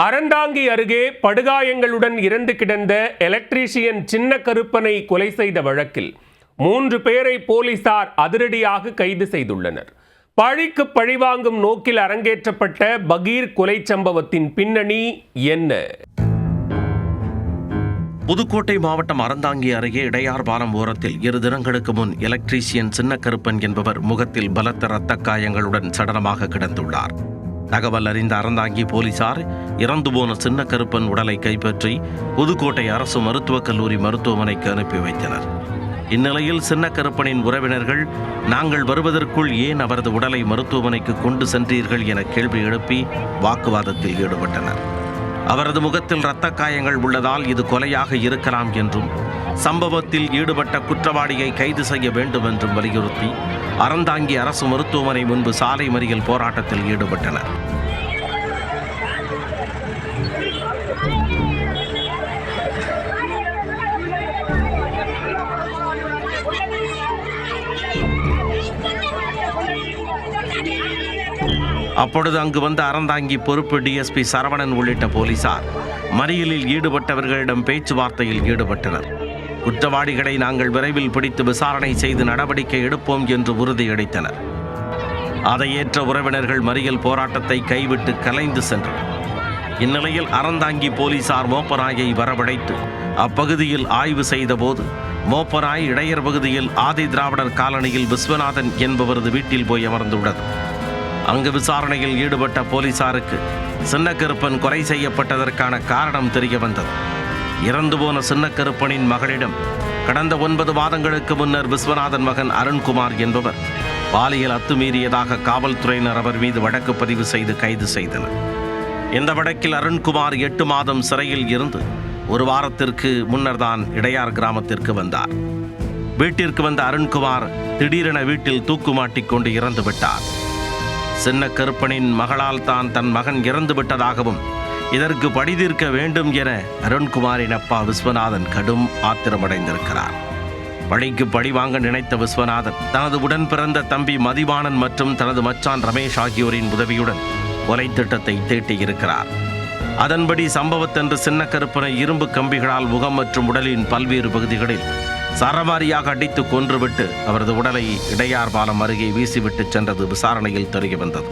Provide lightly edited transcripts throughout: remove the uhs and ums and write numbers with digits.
அறந்தாங்கி அருகே படுகாயங்களுடன் இறந்து கிடந்த எலக்ட்ரீஷியன் சின்ன கருப்பனை கொலை செய்த வழக்கில் 3 பேரை போலீசார் அதிரடியாக கைது செய்துள்ளனர். பழிக்கு பழிவாங்கும் நோக்கில் அரங்கேற்றப்பட்ட பகீர் கொலை சம்பவத்தின் பின்னணி என்ன? புதுக்கோட்டை மாவட்டம் அறந்தாங்கி அருகே இடையார் பாலம் ஓரத்தில் 2 தினங்களுக்கு முன் எலக்ட்ரீஷியன் சின்ன கருப்பன் என்பவர் முகத்தில் பலத்த இரத்த காயங்களுடன் சடலமாக கிடந்துள்ளார். தகவல் அறிந்த அறந்தாங்கி போலீசார் இறந்து போன சின்ன கருப்பன் உடலை கைப்பற்றி புதுக்கோட்டை அரசு மருத்துவக் கல்லூரி மருத்துவமனைக்கு அனுப்பி வைத்தனர். இந்நிலையில் சின்ன கருப்பனின் உறவினர்கள், நாங்கள் வருவதற்குள் ஏன் அவரது உடலை மருத்துவமனைக்கு கொண்டு சென்றீர்கள் என கேள்வி எழுப்பி வாக்குவாதத்தில் ஈடுபட்டனர். அவரது முகத்தில் இரத்த காயங்கள் உள்ளதால் இது கொலையாக இருக்கலாம் என்றும், சம்பவத்தில் ஈடுபட்ட குற்றவாளியை கைது செய்ய வேண்டும் என்றும் வலியுறுத்தி அறந்தாங்கி அரசு மருத்துவமனை முன்பு சாலை மறியல் போராட்டத்தில் ஈடுபட்டனர். அப்பொழுது அங்கு வந்த அறந்தாங்கி பொறுப்பு டிஎஸ்பி சரவணன் உள்ளிட்ட போலீசார் மறியலில் ஈடுபட்டவர்களிடம் பேச்சுவார்த்தையில் ஈடுபட்டனர். குற்றவாளிகளை நாங்கள் விரைவில் பிடித்து விசாரணை செய்து நடவடிக்கை எடுப்போம் என்று உறுதியளித்தனர். அதை ஏற்ற உறவினர்கள் மறியல் போராட்டத்தை கைவிட்டு கலைந்து சென்றனர். இந்நிலையில் அறந்தாங்கி போலீசார் மோப்பநாயை வரவழைத்து அப்பகுதியில் ஆய்வு செய்தபோது மோப்பநாய் இடையர் பகுதியில் ஆதி திராவிடர் காலனியில் விஸ்வநாதன் என்பவரது வீட்டில் போய் அமர்ந்துள்ளது. அங்கு விசாரணையில் ஈடுபட்ட போலீசாருக்கு சின்ன கருப்பன் கொலை செய்யப்பட்டதற்கான காரணம் தெரிய வந்தது. இறந்து போன சின்ன கருப்பனின் மகளிடம் கடந்த 9 மாதங்களுக்கு முன்னர் விஸ்வநாதன் மகன் அருண்குமார் என்பவர் பாலியல் அத்துமீறியதாக காவல்துறையினர் அவர் மீது வழக்கு பதிவு செய்து கைது செய்தனர். இந்த வழக்கில் அருண்குமார் 8 மாதம் சிறையில் இருந்து 1 வாரத்திற்கு முன்னர் தான் இடையார் கிராமத்திற்கு வந்தார். வீட்டிற்கு வந்த அருண்குமார் திடீரென வீட்டில் தூக்குமாட்டிக் கொண்டு இறந்து விட்டார். சின்ன கருப்பனின் மகளால் தான் தன் மகன் இறந்து விட்டதாகவும் இதற்கு பழி தீர்க்க வேண்டும் என அருண்குமாரின் அப்பா விஸ்வநாதன் கடும் ஆத்திரமடைந்திருக்கிறார். பழிக்கு பழி வாங்க நினைத்த விஸ்வநாதன் தனது உடன் பிறந்த தம்பி மதிவாணன் மற்றும் தனது மச்சான் ரமேஷ் ஆகியோரின் உதவியுடன் கொலை திட்டத்தை தீட்டியிருக்கிறார். அதன்படி சம்பவத்தன்று சின்ன கருப்பனை இரும்பு கம்பிகளால் முகம் மற்றும் உடலின் பல்வேறு பகுதிகளில் சரமாரியாக அடித்து கொன்றுவிட்டு அவரது உடலை இடையார் பாலம் அருகே வீசிவிட்டு சென்றது விசாரணையில் தெரிய வந்தது.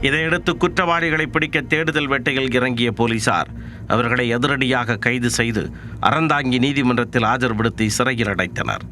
இதையடுத்து குற்றவாளிகளை பிடிக்க தேடுதல் வேட்டையில் இறங்கிய போலீசார் அவர்களை அதிரடியாக கைது செய்து அறந்தாங்கி நீதிமன்றத்தில் ஆஜர்படுத்தி சிறையில் அடைத்தனர்.